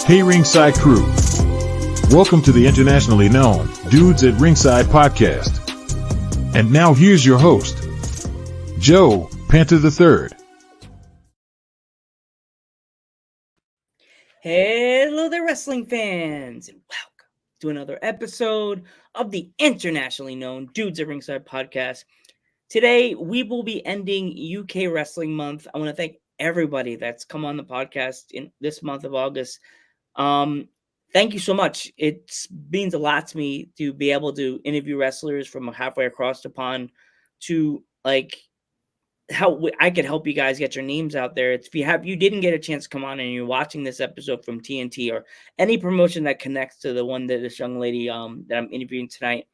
Hey Ringside crew, welcome to the internationally known Dudes at Ringside podcast. And now here's your host, Joe Panther III. Hello there, wrestling fans, and welcome to another episode of the internationally known Dudes at Ringside podcast. Today, we will be ending UK Wrestling Month. I want to thank everybody that's come on the podcast in this month of August. Thank you so much. It means a lot to me to be able to interview wrestlers from halfway across the pond to how I could help you guys get your names out there. If you didn't get a chance to come on and you're watching this episode from TNT or any promotion that connects to the one that this young lady that I'm interviewing tonight,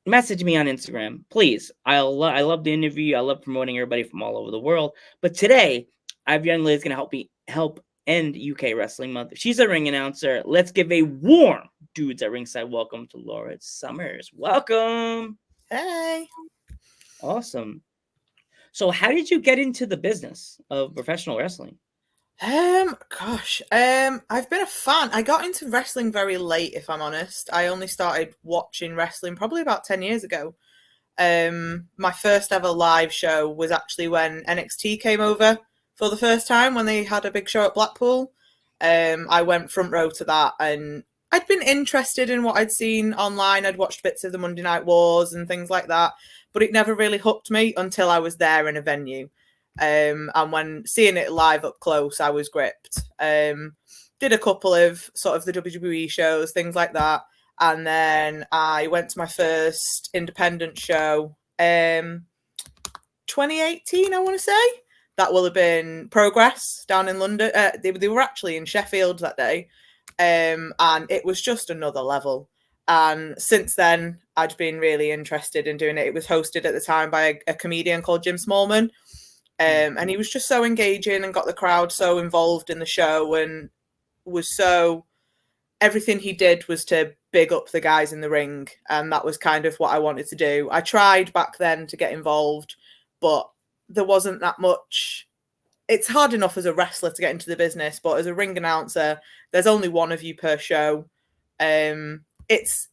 message me on Instagram, please. I love the interview. I love promoting everybody from all over the world. But today, I have a young lady that's gonna help end UK Wrestling Month. She's a ring announcer. Let's give a warm Dudes at Ringside welcome to Laura Summers. Welcome. Hey. Awesome. So how did you get into the business of professional wrestling? I've been a fan. I got into wrestling very late, if I'm honest. I only started watching wrestling probably about 10 years ago. My first ever live show was actually when NXT came over for the first time, when they had a big show at Blackpool. I went front row to that, and I'd been interested in what I'd seen online. I'd watched bits of the Monday Night Wars and things like that, but it never really hooked me until I was there in a venue. And when seeing it live up close, I was gripped. Did a couple of sort of the WWE shows, things like that. And then I went to my first independent show, 2018, I want to say. That will have been Progress down in London. They were actually in Sheffield that day. And it was just another level. And since then, I'd been really interested in doing it. It was hosted at the time by a comedian called Jim Smallman. And he was just so engaging and got the crowd so involved in the show, and everything he did was to big up the guys in the ring. And that was kind of what I wanted to do. I tried back then to get involved, but there wasn't that much. It's hard enough as a wrestler to get into the business, but as a ring announcer, there's only one of you per show. It's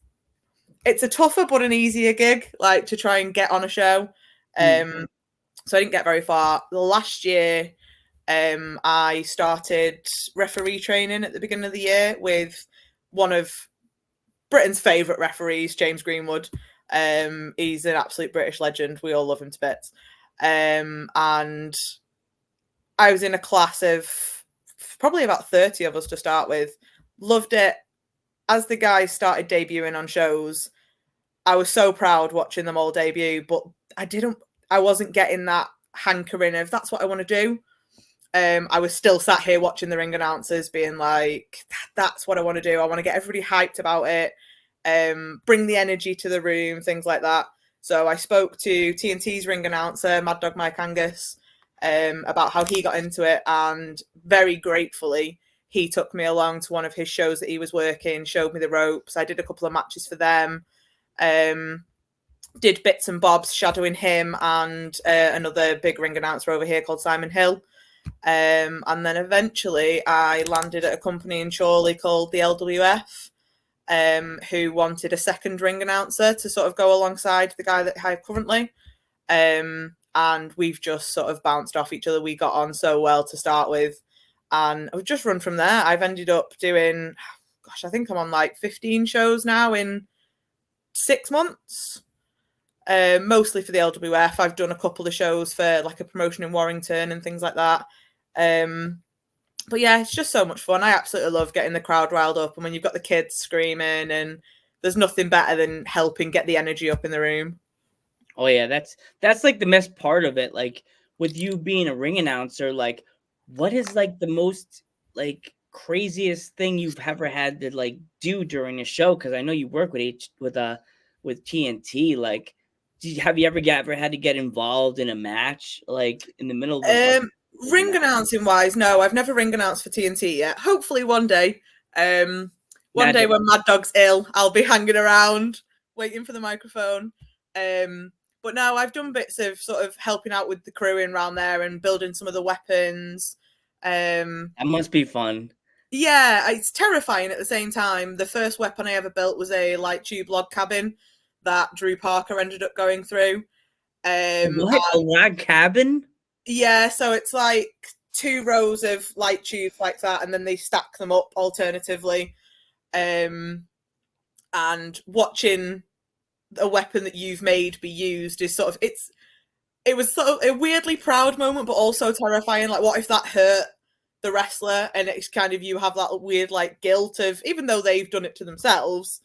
a tougher but an easier gig, to try and get on a show. So I didn't get very far. Last year, I started referee training at the beginning of the year with one of Britain's favourite referees, James Greenwood. He's an absolute British legend. We all love him to bits. And I was in a class of probably about 30 of us to start with. Loved it. As the guys started debuting on shows, I was so proud watching them all debut, but I wasn't getting that hankering of that's what I want to do. I was still sat here watching the ring announcers being like, that's what I want to do. I want to get everybody hyped about it, bring the energy to the room, things like that. So I spoke to TNT's ring announcer, Mad Dog Mike Angus, about how he got into it. And very gratefully, he took me along to one of his shows that he was working, showed me the ropes. I did a couple of matches for them. Did bits and bobs shadowing him and another big ring announcer over here called Simon Hill. And then eventually I landed at a company in Chorley called the LWF, who wanted a second ring announcer to sort of go alongside the guy that I have currently. And we've just sort of bounced off each other. We got on so well to start with. And I've just run from there. I've ended up doing, I think I'm on 15 shows now in 6 months. Mostly for the LWF. I've done a couple of shows for a promotion in Warrington and things like that. But yeah, it's just so much fun. I absolutely love getting the crowd riled up, and when you've got the kids screaming, and there's nothing better than helping get the energy up in the room. Oh yeah, that's the best part of it. With you being a ring announcer, what is the most craziest thing you've ever had to do during a show? Because I know you work with TNT. Have you ever had to get involved in a match in the middle of ring announcing wise? No, I've never ring announced for TNT yet. Hopefully one day. One day when Mad Dog's ill, I'll be hanging around waiting for the microphone. But no, I've done bits of sort of helping out with the crewing around there and building some of the weapons. That must be fun. Yeah, it's terrifying at the same time. The first weapon I ever built was a light tube log cabin that Drew Parker ended up going through. What? A log cabin? Yeah, so it's like 2 rows of light tubes like that, and then they stack them up alternatively. And watching a weapon that you've made be used is sort of it was sort of a weirdly proud moment, but also terrifying. Like, what if that hurt the wrestler? And it's kind of, you have that weird like guilt of, even though they've done it to themselves,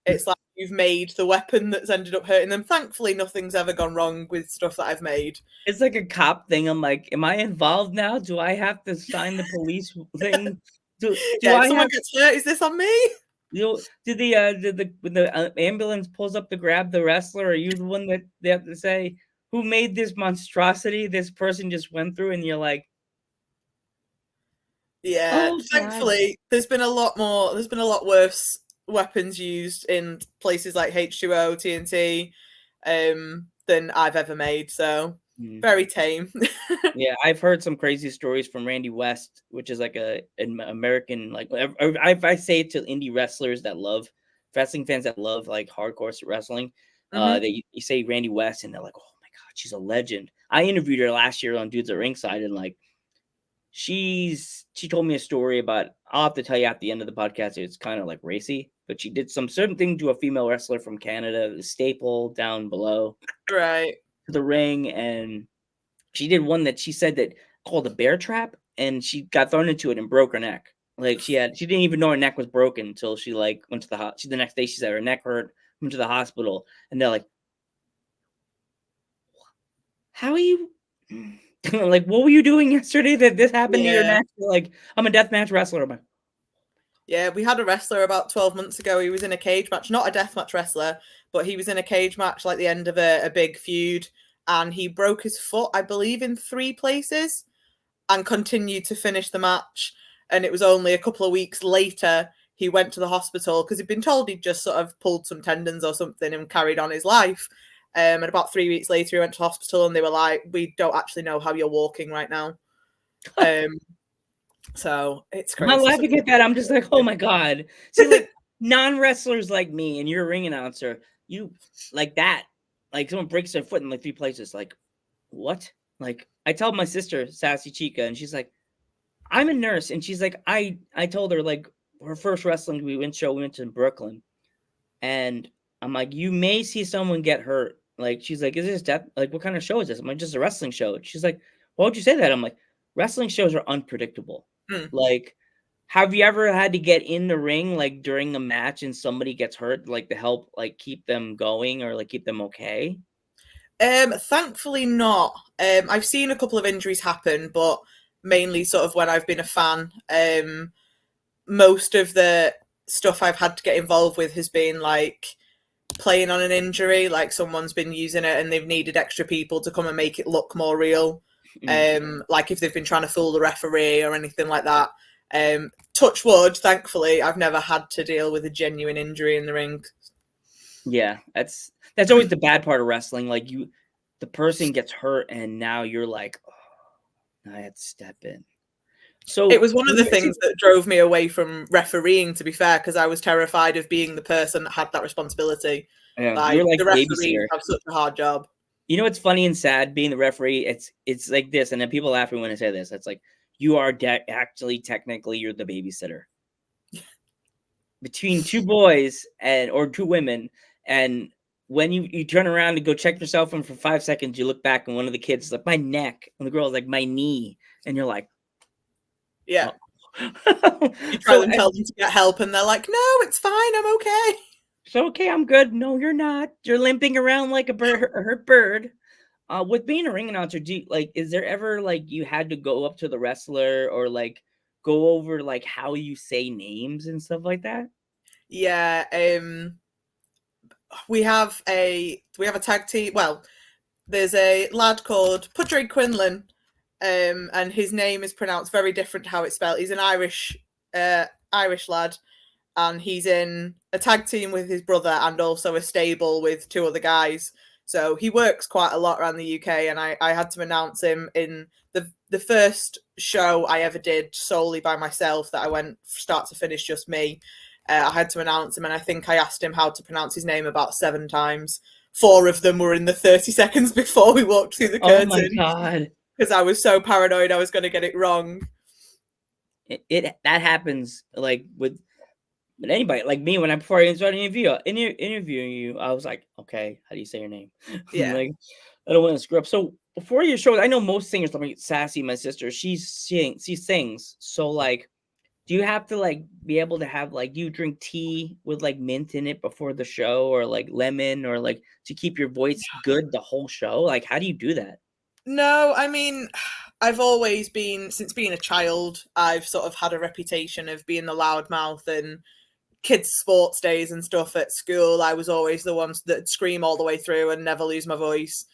it's like you've made the weapon that's ended up hurting them. Thankfully, nothing's ever gone wrong with stuff that I've made. It's like a cop thing. I'm like, am I involved now? Do I have to sign the police thing? Do Yeah, I if someone have? gets hurt, is this on me? Did the when the ambulance pulls up to grab the wrestler? Are you the one that they have to say who made this monstrosity? This person just went through, and you're like, Yeah, oh God. thankfully, there's been a lot worse weapons used in places like H2O, TNT, than I've ever made. So very tame. Yeah, I've heard some crazy stories from Randy West, which is like an American, like I say it to indie wrestlers that love wrestling fans that love like hardcore wrestling. They you say Randy West, and they're like, oh my God, she's a legend. I interviewed her last year on Dudes at Ringside, and like she told me a story about, I'll have to tell you at the end of the podcast. It's kind of like racy, but she did some certain thing to a female wrestler from Canada, the staple down below, Right. to the ring, and she did one that she said that called a bear trap, and she got thrown into it and broke her neck. Like she didn't even know her neck was broken until she like went to the hospital. The next day she said her neck hurt, went to the hospital, and they're like, how are you? Like, what were you doing yesterday that this happened to your neck? You're like, I'm a deathmatch wrestler. I'm like, yeah, we had a wrestler about 12 months ago. He was in a cage match, not a deathmatch wrestler, but he was in a cage match like the end of a big feud, and he broke his foot, I believe, in 3 places, and continued to finish the match. And it was only a couple of weeks later he went to the hospital because he'd been told he'd just sort of pulled some tendons or something and carried on his life. And about 3 weeks later, he went to hospital, and they were like, "We don't actually know how you're walking right now." So it's crazy. I'm not laughing at that. I'm just like, oh my God. See, like non-wrestlers like me, and you're a ring announcer, you like that. Like someone breaks their foot in like 3 places. Like, what? Like, I tell my sister, Sassy Chica, and she's like, I'm a nurse. And she's like, I told her, like, her first wrestling we went to Brooklyn. And I'm like, you may see someone get hurt. Like, she's like, is this death? Like, what kind of show is this? I'm like, just a wrestling show. She's like, why would you say that? I'm like, wrestling shows are unpredictable. Like, have you ever had to get in the ring like during a match and somebody gets hurt, like to help like keep them going or like keep them okay? Thankfully not. I've seen a couple of injuries happen, but mainly sort of when I've been a fan. Most of the stuff I've had to get involved with has been like playing on an injury, like someone's been using it and they've needed extra people to come and make it look more real. Like if they've been trying to fool the referee or anything like that. Touch wood, thankfully, I've never had to deal with a genuine injury in the ring. Yeah, that's always the bad part of wrestling. Like the person gets hurt and now you're like, oh, I had to step in. So it was one of the things that drove me away from refereeing, to be fair, because I was terrified of being the person that had that responsibility. Yeah, like, you're like the referees babysitter. have such a hard job. You know what's funny and sad being the referee? It's like this, and then people laugh at me when I say this. It's like you are actually technically you're the babysitter between 2 boys or 2 women, and when you turn around to go check yourself in for 5 seconds, you look back and one of the kids is like my neck, and the girl is like my knee, and you're like, yeah. Oh. You try and tell them to get help, and they're like, no, it's fine, I'm okay. So okay, I'm good. No, you're not. You're limping around like a hurt bird. With being a ring announcer, is there ever like you had to go up to the wrestler or like go over like how you say names and stuff like that? Yeah, we have a tag team. Well, there's a lad called Padraig Quinlan, and his name is pronounced very different to how it's spelled. He's an Irish lad, and he's in a tag team with his brother and also a stable with 2 other guys. So he works quite a lot around the UK, and I had to announce him in the the first show I ever did solely by myself that I went start to finish, just me. I had to announce him, and I think I asked him how to pronounce his name about 7 times. 4 of them were in the 30 seconds before we walked through the curtain. Oh my God. Because I was so paranoid I was going to get it wrong. That happens like with anybody, like me. Before I started interviewing you, I was like, okay, how do you say your name? Yeah. Like, I don't want to screw up. So before your show, I know most singers, like Sassy, my sister, she sings. So like, do you have to like be able to have like you drink tea with like mint in it before the show, or like lemon, or like to keep your voice good the whole show? Like, how do you do that? No, I mean, I've always been, since being a child, I've sort of had a reputation of being the loudmouth, and kids' sports days and stuff at school, I was always the ones that scream all the way through and never lose my voice.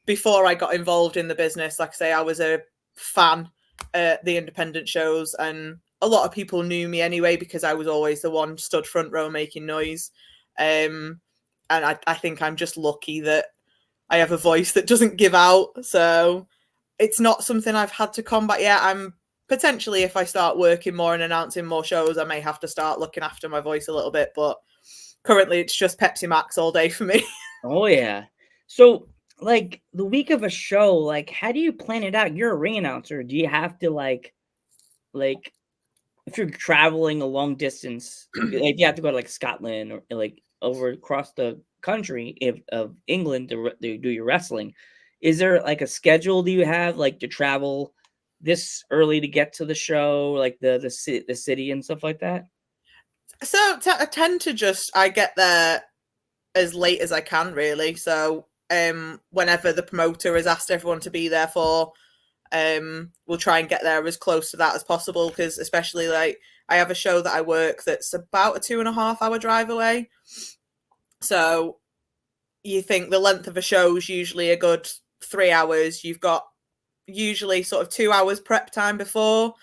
Before I got involved in the business, like I say, I was a fan at the independent shows, and a lot of people knew me anyway because I was always the one stood front row making noise. And I think I'm just lucky that I have a voice that doesn't give out. So it's not something I've had to combat yet. I'm potentially, if I start working more and announcing more shows, I may have to start looking after my voice a little bit. But currently it's just Pepsi Max all day for me. Oh yeah. So like the week of a show, like how do you plan it out? You're a ring announcer. Do you have to like if you're traveling a long distance, like you have to go to like Scotland or like over across the country of England to do your wrestling? Is there like a schedule do you have like to travel this early to get to the show, like the city and stuff like that? So I tend to I get there as late as I can, really. So whenever the promoter has asked everyone to be there for, we'll try and get there as close to that as possible, because especially like I have a show that I work that's about a 2.5 hour drive away. So you think the length of a show is usually a good 3 hours. You've got usually sort of 2 hours prep time before.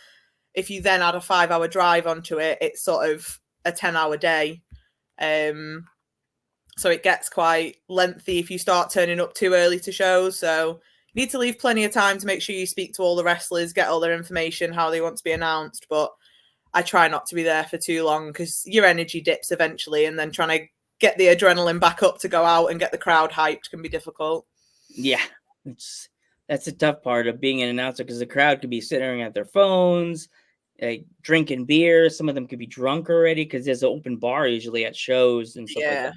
If you then add a 5 hour drive onto it, it's sort of a 10-hour day. So it gets quite lengthy if you start turning up too early to shows. So you need to leave plenty of time to make sure you speak to all the wrestlers, get all their information, how they want to be announced. But I try not to be there for too long because your energy dips eventually, and then trying to get the adrenaline back up to go out and get the crowd hyped can be difficult. Yeah, that's the tough part of being an announcer, because the crowd could be sitting at their phones, like drinking beer. Some of them could be drunk already because there's an open bar usually at shows and stuff like that.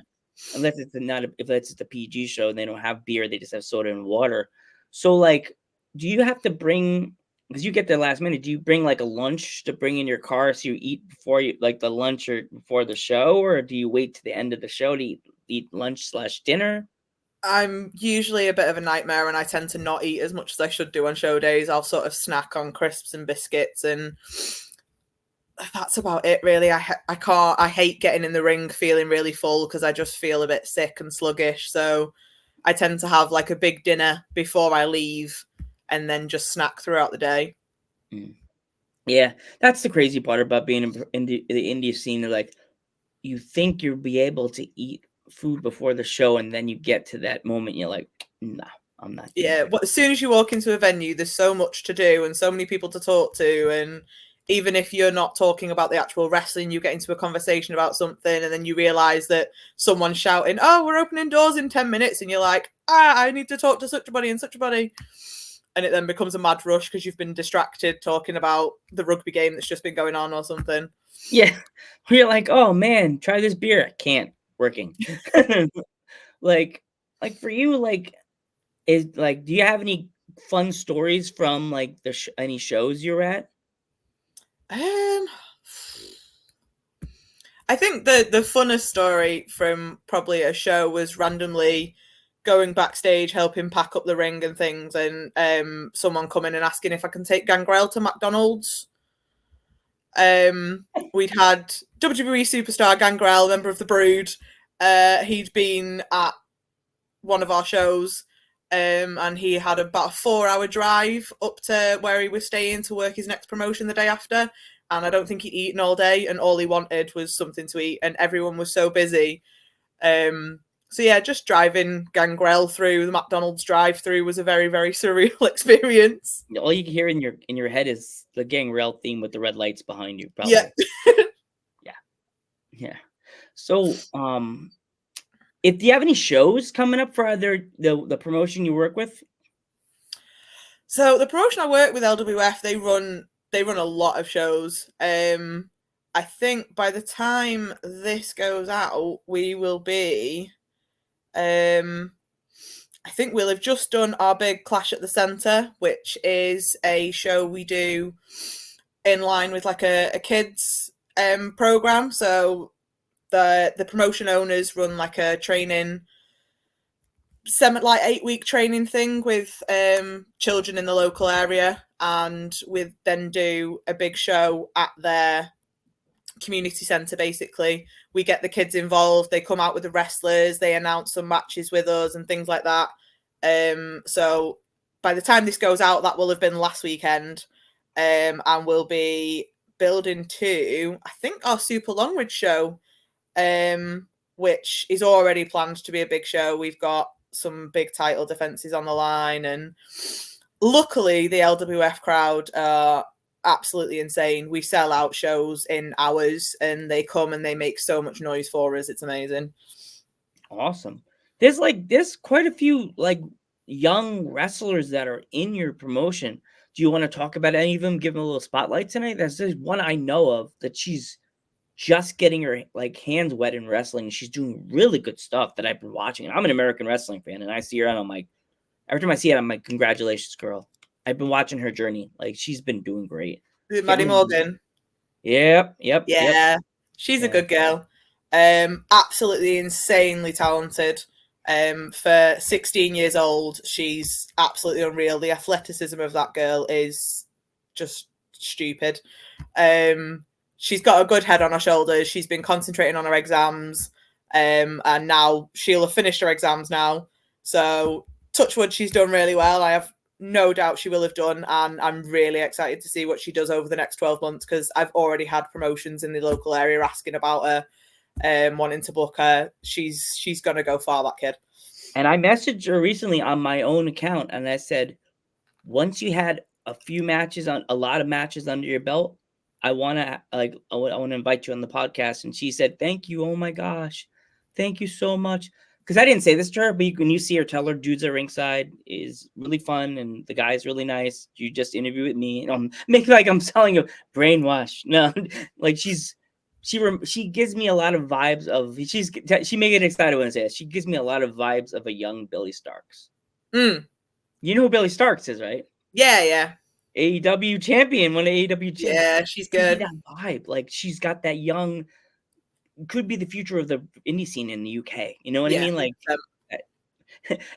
Unless it's if it's a PG show and they don't have beer, they just have soda and water. So like, do you have to bring, because you get there last minute, do you bring like a lunch to bring in your car so you eat before you like the lunch or before the show, or do you wait to the end of the show to eat lunch/dinner? I'm usually a bit of a nightmare, and I tend to not eat as much as I should do on show days. I'll sort of snack on crisps and biscuits, and that's about it, really. I hate getting in the ring feeling really full because I just feel a bit sick and sluggish. So I tend to have like a big dinner before I leave and then just snack throughout the day. Yeah, that's the crazy part about being in the indie scene. Like, you think you'll be able to eat food before the show, and then you get to that moment, you're like, no, I'm not. Yeah, well, as soon as you walk into a venue, there's so much to do and so many people to talk to, and even if you're not talking about the actual wrestling, you get into a conversation about something, and then you realize that someone's shouting, "Oh, we're opening doors in 10 minutes," and you're like, I need to talk to such a buddy and such a buddy. And it then becomes a mad rush because you've been distracted talking about the rugby game that's just been going on or something. Yeah, you're like, oh man, try this beer. I can't. Working. like for you, like, is like, do you have any fun stories from like any shows you're at? I think the funnest story from probably a show was randomly going backstage, helping pack up the ring and things, and someone coming and asking if I can take Gangrel to McDonald's. We'd had WWE superstar Gangrel, member of the Brood. He'd been at one of our shows, and he had about a 4-hour drive up to where he was staying to work his next promotion the day after. And I don't think he'd eaten all day, and all he wanted was something to eat, and everyone was so busy. So yeah, just driving Gangrel through the McDonald's drive-through was a very, very surreal experience. All you can hear in your head is the Gangrel theme with the red lights behind you, Yeah. probably. Yeah. So, if do you have any shows coming up for either the promotion you work with? So the promotion I work with, LWF, they run a lot of shows. I think by the time this goes out, we will be. I think we'll have just done our big Clash at the Centre, which is a show we do in line with like a kids program. So the promotion owners run like a training, like 8-week training thing with children in the local area, and we then do a big show at their community centre. Basically, we get the kids involved, they come out with the wrestlers, they announce some matches with us and things like that. So by the time this goes out, that will have been last weekend, and we'll be building to, I think, our Super Longridge show, which is already planned to be a big show. We've got some big title defenses on the line, and luckily the LWF crowd are absolutely insane. We sell out shows in hours, and they come and they make so much noise for us. It's amazing. Awesome. There's quite a few like young wrestlers that are in your promotion. Do you want to talk about any of them? Give them a little spotlight tonight. There's one I know of that she's just getting her like hands wet in wrestling. She's doing really good stuff that I've been watching. And I'm an American wrestling fan, and I see her and I'm like, every time I see it, I'm like, congratulations, girl. I've been watching her journey. Like, she's been doing great. Maddie Morgan. Yep. Yeah, she's a good girl. Absolutely insanely talented. For 16 years old, she's absolutely unreal. The athleticism of that girl is just stupid. She's got a good head on her shoulders. She's been concentrating on her exams, and now she'll have finished her exams now. So, touch wood, she's done really well. I have no doubt she will have done, and I'm really excited to see what she does over the next 12 months, because I've already had promotions in the local area asking about her, wanting to book her. She's going to go far, that kid. And I messaged her recently on my own account, and I said, once you had a lot of matches under your belt, I want to invite you on the podcast. And she said, thank you. Oh my gosh. Thank you so much. Because I didn't say this to her, but when you see her, tell her Dudes at Ringside is really fun and the guy's really nice. You just interview with me. Make like I'm selling a brainwash. No, like she gives me a lot of vibes of she may get excited when I say it. She gives me a lot of vibes of a young Billy Starks. You know who Billy Starks is, right? Yeah. AEW champion, one of AEW champions. Yeah, she's good. That vibe, like she's got that young. Could be the future of the indie scene in the UK. You know what I mean? Like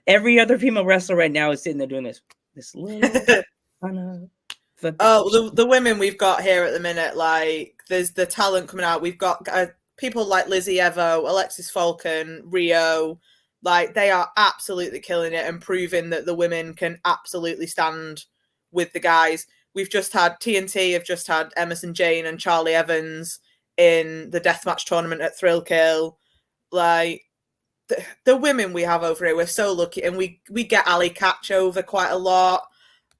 every other female wrestler right now is sitting there doing this little the women we've got here at the minute, like there's the talent coming out. We've got people like Lizzie Evo, Alexis Falcon, Rio. Like they are absolutely killing it and proving that the women can absolutely stand with the guys. We've just had TNT have just had Emerson Jane and Charlie Evans in the deathmatch tournament at Thrill Kill. Like the women we have over here, we're so lucky, and we get Ali Catch over quite a lot.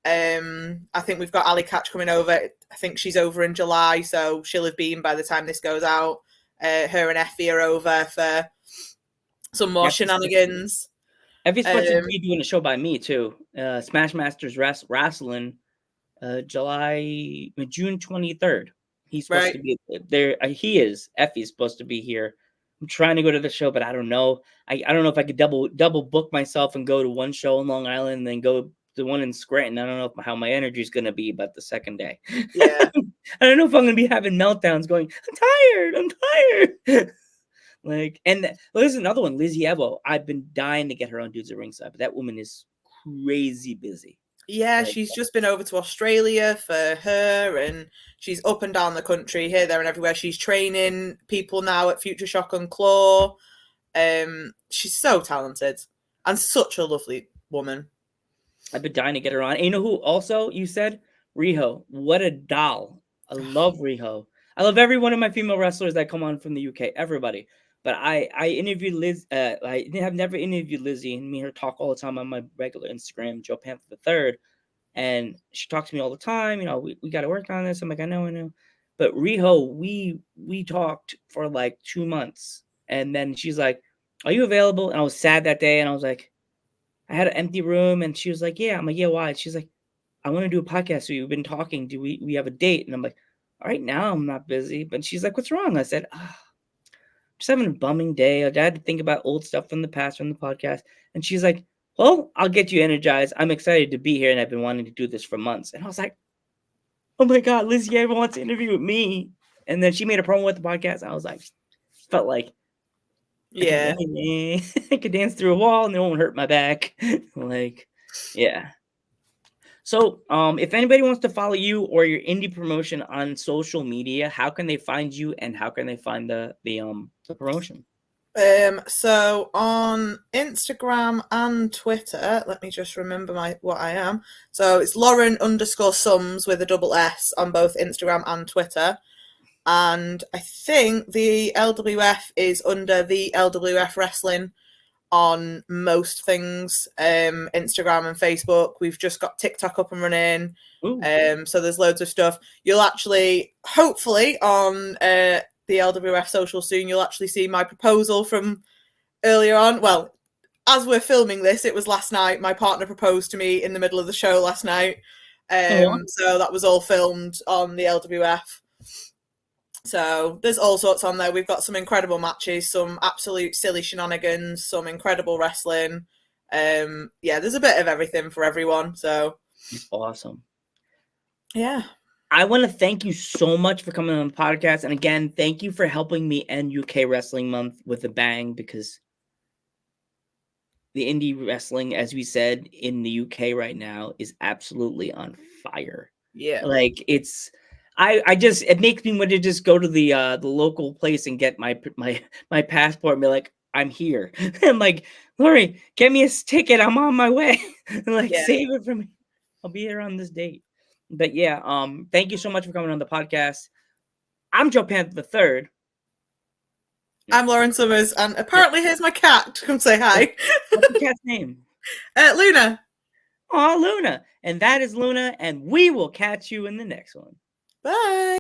I think we've got Ali Catch coming over. I think she's over in July, so she'll have been by the time this goes out. Her and Effie are over for some more shenanigans. Effie's supposed to be doing a show by me too. Smash Masters Wrestling, June 23rd. He's supposed to be there. Effie's supposed to be here. I'm trying to go to the show, but I don't know. I don't know if I could double book myself and go to one show in Long Island and then go to one in Scranton. I don't know how my energy is going to be about the second day. Yeah. I don't know if I'm going to be having meltdowns going, I'm tired. Like, and there's another one, Lizzie Evo. I've been dying to get her on Dudes at Ringside, but that woman is crazy busy. Yeah, she's just been over to Australia for her, and she's up and down the country, here, there, and everywhere. She's training people now at Future Shock and Claw. She's so talented and such a lovely woman. I've been dying to get her on. And you know who also you said? Riho. What a doll. I love Riho. I love every one of my female wrestlers that come on from the UK. Everybody. But I interviewed Liz. I have never interviewed Lizzie, and me and her talk all the time on my regular Instagram, Joe Panther the Third. And she talks to me all the time. You know, we got to work on this. I'm like, I know. But Riho, we talked for like 2 months, and then she's like, "Are you available?" And I was sad that day, and I was like, I had an empty room, and she was like, "Yeah." I'm like, "Yeah, why?" She's like, "I want to do a podcast. So we've been talking. Do we have a date?" And I'm like, "All right, now I'm not busy." But she's like, "What's wrong?" I said, just having a bumming day. I had to think about old stuff from the past from the podcast. And she's like, "Well, I'll get you energized. I'm excited to be here, and I've been wanting to do this for months." And I was like, "Oh my God, Lizzie ever wants to interview with me." And then she made a promo with the podcast. I was like, felt like Yeah. I could dance through a wall and it won't hurt my back. Like, yeah. So, if anybody wants to follow you or your indie promotion on social media, how can they find you and how can they find the promotion? So on Instagram and Twitter, let me just remember what I am. So it's Lauren_Sums with a double S on both Instagram and Twitter. And I think the LWF is under the LWF Wrestling on most things, Instagram and Facebook. We've just got TikTok up and running. So there's loads of stuff. You'll actually, hopefully, on the LWF social soon, you'll actually see my proposal from earlier on. Well, as we're filming this, it was last night. My partner proposed to me in the middle of the show last night. So that was all filmed on the LWF. So there's all sorts on there. We've got some incredible matches, some absolute silly shenanigans, some incredible wrestling. There's a bit of everything for everyone. So it's awesome. Yeah. I want to thank you so much for coming on the podcast. And again, thank you for helping me end UK Wrestling Month with a bang, because the indie wrestling, as we said, in the UK right now is absolutely on fire. Yeah. Like it makes me want to just go to the local place and get my passport and be like, I'm here. I'm like, Lori, get me a ticket. I'm on my way. Save it for me. I'll be here on this date. But yeah, thank you so much for coming on the podcast. I'm Joe Panther the Third. I'm Lauren Summers, and apparently here's my cat to come say hi. What's the cat's name? Luna. Oh, Luna. And that is Luna, and we will catch you in the next one. Bye.